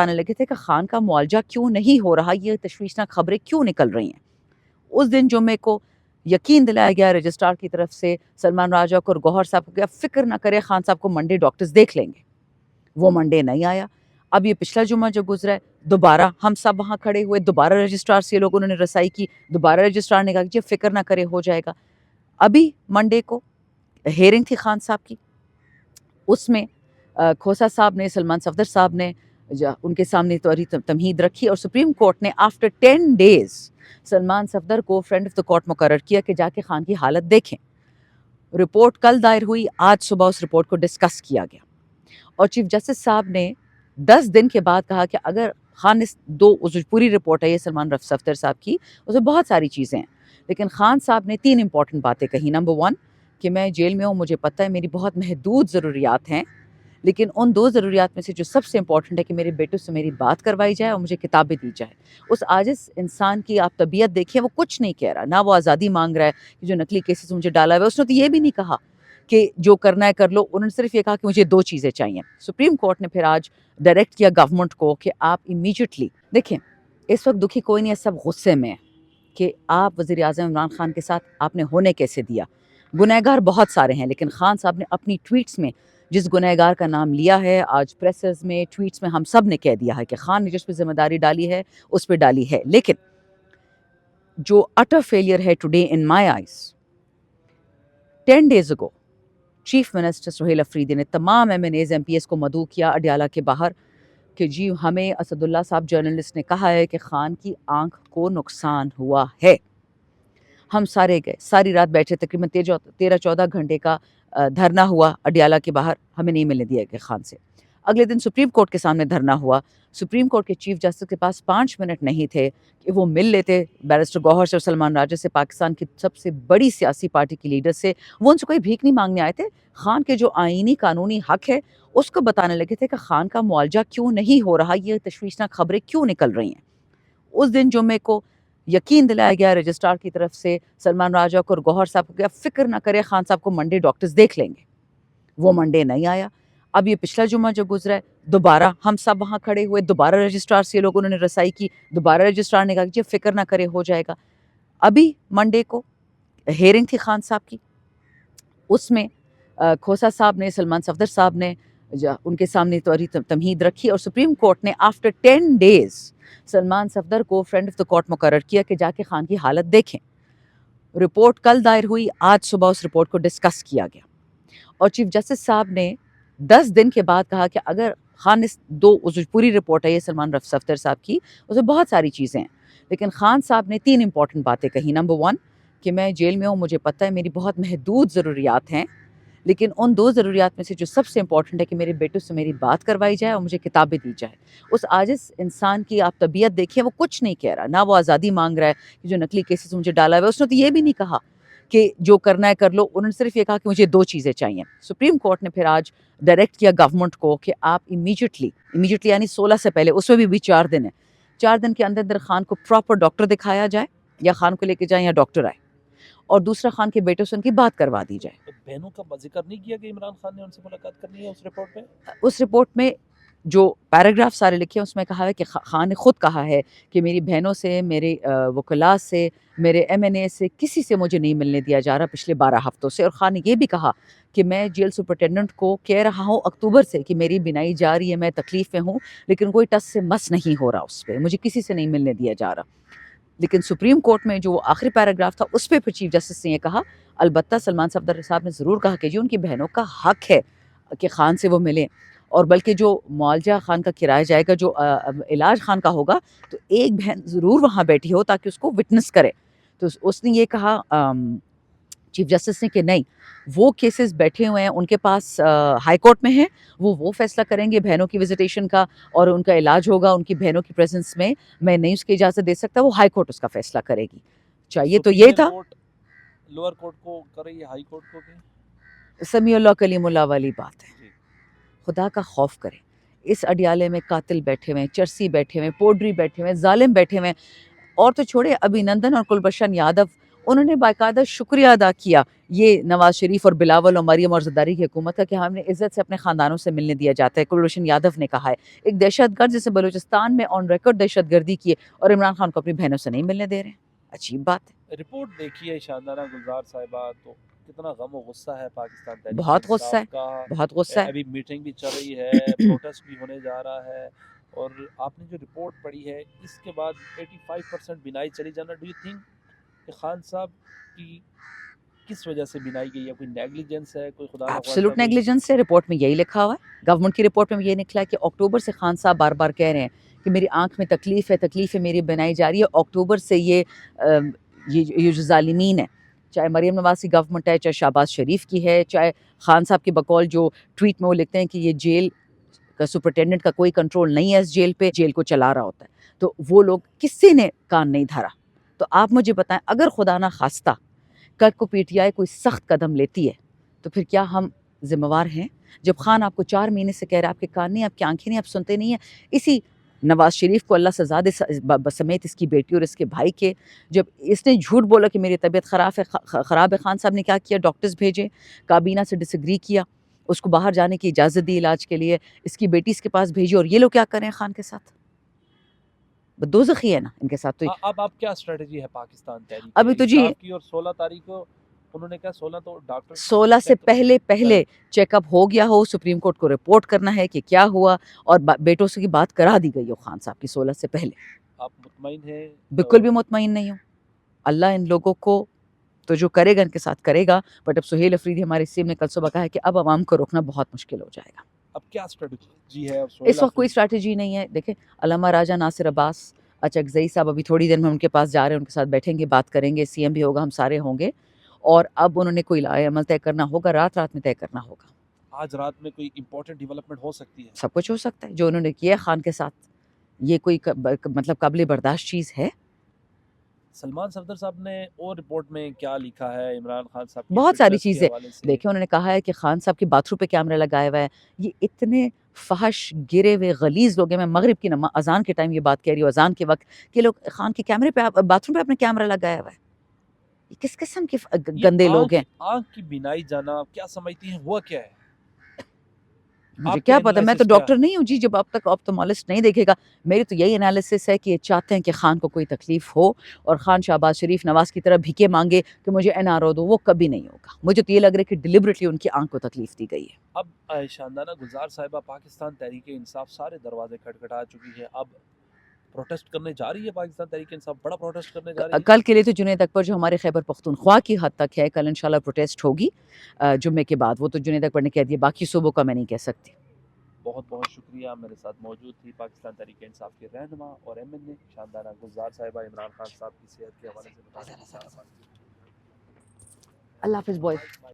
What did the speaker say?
آنے لگے تھے کہ خان کا معالجہ کیوں نہیں ہو رہا، یہ تشویشناک خبریں کیوں نکل رہی ہیں۔ اس دن جمعے کو یقین دلایا گیا رجسٹرار کی طرف سے سلمان راجہ کو اور گوہر صاحب کو کہ آپ فکر نہ کریں، خان صاحب کو منڈے ڈاکٹرز دیکھ لیں گے۔ وہ منڈے نہیں آیا۔ اب یہ پچھلا جمعہ جو گزرا ہے، دوبارہ ہم سب وہاں کھڑے ہوئے، دوبارہ رجسٹرار سے یہ لوگ انہوں نے رسائی کی، دوبارہ رجسٹرار نے کہا کہ فکر نہ کرے ہو جائے گا۔ ابھی منڈے کو ہیئرنگ تھی خان صاحب کی، اس میں کھوسا صاحب نے، سلمان صفدر صاحب نے ان کے سامنے تمہید رکھی اور سپریم کورٹ نے آفٹر 10 days سلمان صفدر کو فرینڈ آف دا کورٹ مقرر کیا کہ جا کے خان کی حالت دیکھیں۔ رپورٹ کل دائر ہوئی، آج صبح اس رپورٹ کو ڈسکس کیا گیا اور چیف جسٹس صاحب نے 10 دن کے بعد کہا کہ اگر خان نے پوری رپورٹ ہے یہ سلمان صفدر صاحب کی، اس میں بہت ساری چیزیں ہیں، لیکن خان صاحب نے 3 امپورٹنٹ باتیں کہی۔ نمبر 1 کہ میں جیل میں ہوں، مجھے پتہ ہے میری بہت محدود ضروریات ہیں، لیکن ان 2 ضروریات میں سے جو سب سے امپورٹنٹ ہے کہ میرے بیٹوں سے میری بات کروائی جائے اور مجھے کتابیں دی جائے۔ اس عاجز انسان کی آپ طبیعت دیکھیں، وہ کچھ نہیں کہہ رہا، نہ وہ آزادی مانگ رہا ہے کہ جو نقلی کیسز مجھے ڈالا ہوا ہے، اس نے تو یہ بھی نہیں کہا کہ جو کرنا ہے کر لو، انہوں نے صرف یہ کہا کہ مجھے 2 چیزیں چاہیے۔ سپریم کورٹ نے پھر آج ڈائریکٹ کیا گورنمنٹ کو کہ آپ امیجیٹلی دیکھیں، اس وقت دکھی کوئی نہیں ہے، سب غصے میں ہے کہ آپ وزیر اعظم عمران خان کے ساتھ آپ نے ہونے کیسے دیا۔ گنہگار بہت سارے ہیں، لیکن خان صاحب نے اپنی ٹویٹس میں جس گنہگار کا نام لیا ہے، آج پریسز میں، ٹویٹس میں ہم سب نے کہہ دیا ہے کہ خان نے جس پہ ذمہ داری ڈالی ہے اس پہ ڈالی ہے، لیکن جو اٹر فیلئر ہے today in my eyes, 10 days ago chief minister Sohail Afridi نے تمام MNAs MPs کو مدعو کیا اڈیالہ کے باہر کہ جی ہمیں اسد اللہ صاحب جرنلسٹ نے کہا ہے کہ خان کی آنکھ کو نقصان ہوا ہے۔ ہم سارے گئے، ساری رات بیٹھے، تقریباً 13-14 گھنٹے کا دھرنا ہوا اڈیالہ کے باہر، ہمیں نہیں ملنے دیا گیا خان سے۔ اگلے دن سپریم کورٹ کے سامنے دھرنا ہوا، سپریم کورٹ کے چیف جسٹس کے پاس 5 منٹ نہیں تھے کہ وہ مل لیتے بیرسٹر گوہر سے اور سلمان راجہ سے، پاکستان کی سب سے بڑی سیاسی پارٹی کی لیڈر سے۔ وہ ان سے کوئی بھیک نہیں مانگنے آئے تھے، خان کے جو آئینی قانونی حق ہے اس کو بتانے لگے تھے کہ خان کا معالجہ کیوں نہیں ہو رہا، یہ تشویشناک خبریں کیوں نکل رہی ہیں۔ اس دن جمعے کو یقین دلایا گیا رجسٹرار کی طرف سے سلمان راجہ کو اور گوہر صاحب کو کہ آپ فکر نہ کریں، خان صاحب کو منڈے ڈاکٹرز دیکھ لیں گے۔ وہ منڈے نہیں آیا۔ اب یہ پچھلا جمعہ جو گزرا ہے، دوبارہ ہم سب وہاں کھڑے ہوئے، دوبارہ رجسٹرار سے یہ لوگ انہوں نے رسائی کی، دوبارہ رجسٹرار نے کہا کہ فکر نہ کرے ہو جائے گا۔ ابھی منڈے کو ہیئرنگ تھی خان صاحب کی، اس میں کھوسا صاحب نے، سلمان صفدر صاحب نے ان کے سامنے تمہید رکھی اور سپریم کورٹ نے آفٹر 10 days سلمان صفدر کو فرینڈ آف دا کورٹ مقرر کیا کہ جا کے خان کی حالت دیکھیں۔ رپورٹ کل دائر ہوئی، آج صبح اس رپورٹ کو ڈسکس کیا گیا اور چیف جسٹس صاحب نے 10 دن کے بعد کہا کہ اگر خان نے پوری رپورٹ ہے یہ سلمان صفدر صاحب کی، اس میں بہت ساری چیزیں ہیں، لیکن خان صاحب نے 3 امپورٹنٹ باتیں کہی۔ نمبر 1 کہ میں جیل میں ہوں، مجھے پتہ ہے میری بہت محدود ضروریات ہیں، لیکن ان 2 ضروریات میں سے جو سب سے امپورٹنٹ ہے کہ میرے بیٹوں سے میری بات کروائی جائے اور مجھے کتابیں دی جائے۔ اس عاجز انسان کی آپ طبیعت دیکھیں، وہ کچھ نہیں کہہ رہا، نہ وہ آزادی مانگ رہا ہے کہ جو نقلی کیسز مجھے ڈالا ہوا ہے، اس نے تو یہ بھی نہیں کہا کہ جو کرنا ہے کر لو، انہوں نے صرف یہ کہا کہ مجھے 2 چیزیں چاہیے۔ سپریم کورٹ نے پھر آج ڈائریکٹ کیا گورنمنٹ کو کہ آپ امیجیٹلی یعنی 16 سے پہلے، اس میں بھی 4 دن ہے، 4 دن کے اندر خان کو پراپر ڈاکٹر دکھایا جائے، یا خان کو لے کے جائیں یا ڈاکٹر آئے، اور دوسرا خان کے بیٹوں سے ان کی بات کروا دی جائے۔ بہنوں کا ذکر نہیں کیا کہ عمران خان نے ان سے ملاقات کرنی ہے اس رپورٹ میں؟ اس رپورٹ میں جو پیراگراف سارے لکھے ہیں اس میں کہا ہے کہ خان نے خود کہا ہے کہ میری بہنوں سے، میرے وکلاء سے، میرے MNA سے، کسی سے مجھے نہیں ملنے دیا جا رہا پچھلے 12 ہفتوں سے، اور خان نے یہ بھی کہا کہ میں جیل سپرنٹینڈنٹ کو کہہ رہا ہوں اکتوبر سے کہ میری بینائی جا رہی ہے، میں تکلیف میں ہوں، لیکن کوئی ٹس سے مس نہیں ہو رہا اس پہ، مجھے کسی سے نہیں ملنے دیا جا رہا۔ لیکن سپریم کورٹ میں جو آخری پیراگراف تھا اس پہ پھر چیف جسٹس نے یہ کہا، البتہ سلمان صفدر صاحب نے ضرور کہا کہ جی ان کی بہنوں کا حق ہے کہ خان سے وہ ملیں، اور بلکہ جو معالجہ خان کا کرایا جائے گا، جو علاج خان کا ہوگا، تو ایک بہن ضرور وہاں بیٹھی ہو تاکہ اس کو وٹنس کرے۔ تو اس نے یہ کہا چیف جسٹس نے کہ نہیں، وہ کیسز بیٹھے ہوئے ہیں ان کے پاس، ہائی کورٹ میں ہیں، وہ فیصلہ کریں گے بہنوں کی وزیٹیشن کا، اور ان کا علاج ہوگا ان کی بہنوں کی پریزنس میں نہیں اس کی اجازت دے سکتا، وہ ہائی کورٹ اس کا فیصلہ کرے گی۔ چاہیے تو یہ تھا، لوور کورٹ کو کرے یا ہائی کورٹ کو کہ سمیع اللہ کلیم اللہ والی بات ہے، خدا کا خوف کریں۔ اس اڈیالے میں قاتل بیٹھے ہوئے ہیں، چرسی بیٹھے ہوئے ہیں، پوڈری بیٹھے ہوئے ہیں، ظالم بیٹھے ہوئے ہیں، اور تو چھوڑے ابھی نندن اور کلبھشن یادو انہوں نے باقاعدہ شکریہ ادا کیا یہ نواز شریف اور بلاول اور مریم اور زرداری کی حکومت کا کہ ہمیں عزت سے اپنے خاندانوں سے ملنے دیا جاتا ہے. کلبھوشن یادو نے کہا ہے ایک دہشت گرد جسے بلوچستان میں آن ریکارڈ دہشت گردی کی ہے اور عمران خان کو اپنی بہنوں سے نہیں ملنے دے رہے ہیں. عجیب بات ہے. رپورٹ دیکھی ہے شاندانہ گلزار صاحبہ تو کتنا غم و غصہ ہے پاکستان تحریک بہت غصہ انصاف ہے, کا. بہت غصہ ہے. ابھی میٹنگ بھی چل رہی ہے, پروٹیسٹ بھی ہونے جا رہا ہے, اور آپ نے جو رپورٹ پڑھی ہے اس کے بعد 85% بینائی چلی جانا. ڈو یو تھنک کہ خان صاحب کی کس وجہ سے بینائی گئی ہے؟ کوئی نیگلیجنس ہے, کوئی خدا نخواستہ ایبسولوٹ کوئی نیگلیجنس ہے. رپورٹ میں یہی لکھا ہوا ہے, گورنمنٹ کی رپورٹ میں یہ نکلا ہے کہ اکتوبر سے خان صاحب بار بار کہہ رہے ہیں کہ میری آنکھ میں تکلیف ہے میری بنائی جا رہی ہے. اکتوبر سے یہ جو ظالمین ہے, چاہے مریم نواز کی گورنمنٹ ہے, چاہے شہباز شریف کی ہے, چاہے خان صاحب کے بقول جو ٹویٹ میں وہ لکھتے ہیں کہ یہ جیل کا سپرنٹینڈنٹ کا کوئی کنٹرول نہیں ہے اس جیل پہ, جیل کو چلا رہا ہوتا ہے, تو وہ لوگ کسی نے کان نہیں دھرا. تو آپ مجھے بتائیں اگر خدا نہ خواستہ کل کو پی ٹی آئی کوئی سخت قدم لیتی ہے تو پھر کیا ہم ذمہ وار ہیں؟ جب خان آپ کو 4 مہینے سے کہہ رہا ہے آپ کے کان نہیں, آپ کی آنکھیں نہیں, آپ سنتے نہیں ہیں. اسی نواز شریف کو اللہ سزا دے سمیت اس کی بیٹی اور اس کے بھائی کے, جب اس نے جھوٹ بولا کہ میری طبیعت خراب ہے, خان صاحب نے کیا کیا؟ ڈاکٹرز بھیجے, کابینہ سے ڈس ایگری کیا, اس کو باہر جانے کی اجازت دی علاج کے لیے, اس کی بیٹی اس کے پاس بھیجی, اور یہ لوگ کیا کریں خان کے ساتھ؟ دوزخی ہے نا ان کے ساتھ. تو اب کیا اسٹریٹجی ہے پاکستان تحریک ابھی تو جی انصاف کی؟ اور 16 تاریخ کو انہوں نے کہا 16 تو ڈاکٹر 16 سے پہلے چیک اپ ہو گیا ہو, سپریم کورٹ کو رپورٹ کرنا ہے کہ کیا ہوا, اور بیٹوں سے کی بات کرا دی گئی ہو خان صاحب کی 16 سے پہلے. آپ مطمئن ہیں؟ بالکل بھی مطمئن نہیں ہوں. اللہ ان لوگوں کو تو جو کرے گا ان کے ساتھ کرے گا, بٹ اب سہیل افریدی ہمارے سیم نے کل صبح کہا ہے کہ اب عوام کو روکنا بہت مشکل ہو جائے گا. اب کیا اسٹریٹجی ہے؟ اس وقت کوئی اسٹریٹجی نہیں ہے. دیکھیں علامہ راجہ ناصر عباس اچکزئی صاحب ابھی تھوڑی دیر میں ان کے پاس جا رہے ہیں, ان کے ساتھ بیٹھیں گے, بات کریں گے, سی ایم بھی ہوگا, ہم سارے ہوں گے, اور اب انہوں نے کوئی لائحہ عمل طے کرنا ہوگا, رات میں طے کرنا ہوگا. آج رات میں کوئی امپورٹنٹ ڈیولپمنٹ ہو سکتی ہے؟ سب کچھ ہو سکتا ہے. جو انہوں نے کیا خان کے ساتھ یہ کوئی مطلب قابل برداشت چیز ہے؟ سلمان صفدر صاحب نے اور رپورٹ میں کیا لکھا ہے عمران خان صاحب کی بہت ساری فٹنس کے چیزیں حوالے سے؟ دیکھیں, انہوں نے کہا ہے کہ خان صاحب کے باتھ روم پہ کیمرہ لگایا ہوا ہے. یہ اتنے فحش گرے ہوئے غلیظ لوگ ہیں. میں مغرب کی اذان کے ٹائم یہ بات کہہ رہی ہوں, اذان کے وقت, کہ لوگ خان کے کیمرے پہ باتھ روم پہ اپنے کیمرہ لگایا ہوا ہے. یہ کس قسم کے گندے لوگ ہیں؟ آنکھ کی بینائی جانا کیا سمجھتی ہیں ہوا کیا ہے؟ مجھے کیا پتا, میں تو ڈاکٹر نہیں ہوں جی. جب اب تک آپتھالمولوجسٹ نہیں دیکھے گا, میری تو یہی انالیسس ہے کہ یہ چاہتے ہیں کہ خان کو کوئی تکلیف ہو, اور خان شہباز شریف نواز کی طرح بھیکے مانگے کہ مجھے این آر او دو. وہ کبھی نہیں ہوگا. مجھے تو یہ لگ رہا ہے کہ ڈیلیبریٹلی ان کی آنکھ کو تکلیف دی گئی ہے. اب شاندانہ گلزار صاحبہ پاکستان تحریک انصاف سارے دروازے کھٹکھٹا چکی ہے, اب پروٹیسٹ کرنے جا رہی ہے پاکستان تحریک انصاف, بڑا پروٹیسٹ کرنے جا رہی ہے. کل کے لیے تو جنید اکبر جو ہمارے خیبر پختونخوا کی حد تک ہے, کل انشاءاللہ پروٹیسٹ ہوگی جمعے کے بعد. وہ تو جنید اکبر نے کہہ دیا, باقی صوبوں کا میں نہیں کہہ سکتی. بہت بہت شکریہ. میرے ساتھ موجود تھی پاکستان تحریک انصاف کے رہنما اور ایم این اے شاندانہ گلزار صاحبہ عمران خان صاحب کی صحت کے حوالے سے بتا. اللہ حافظ بوائے.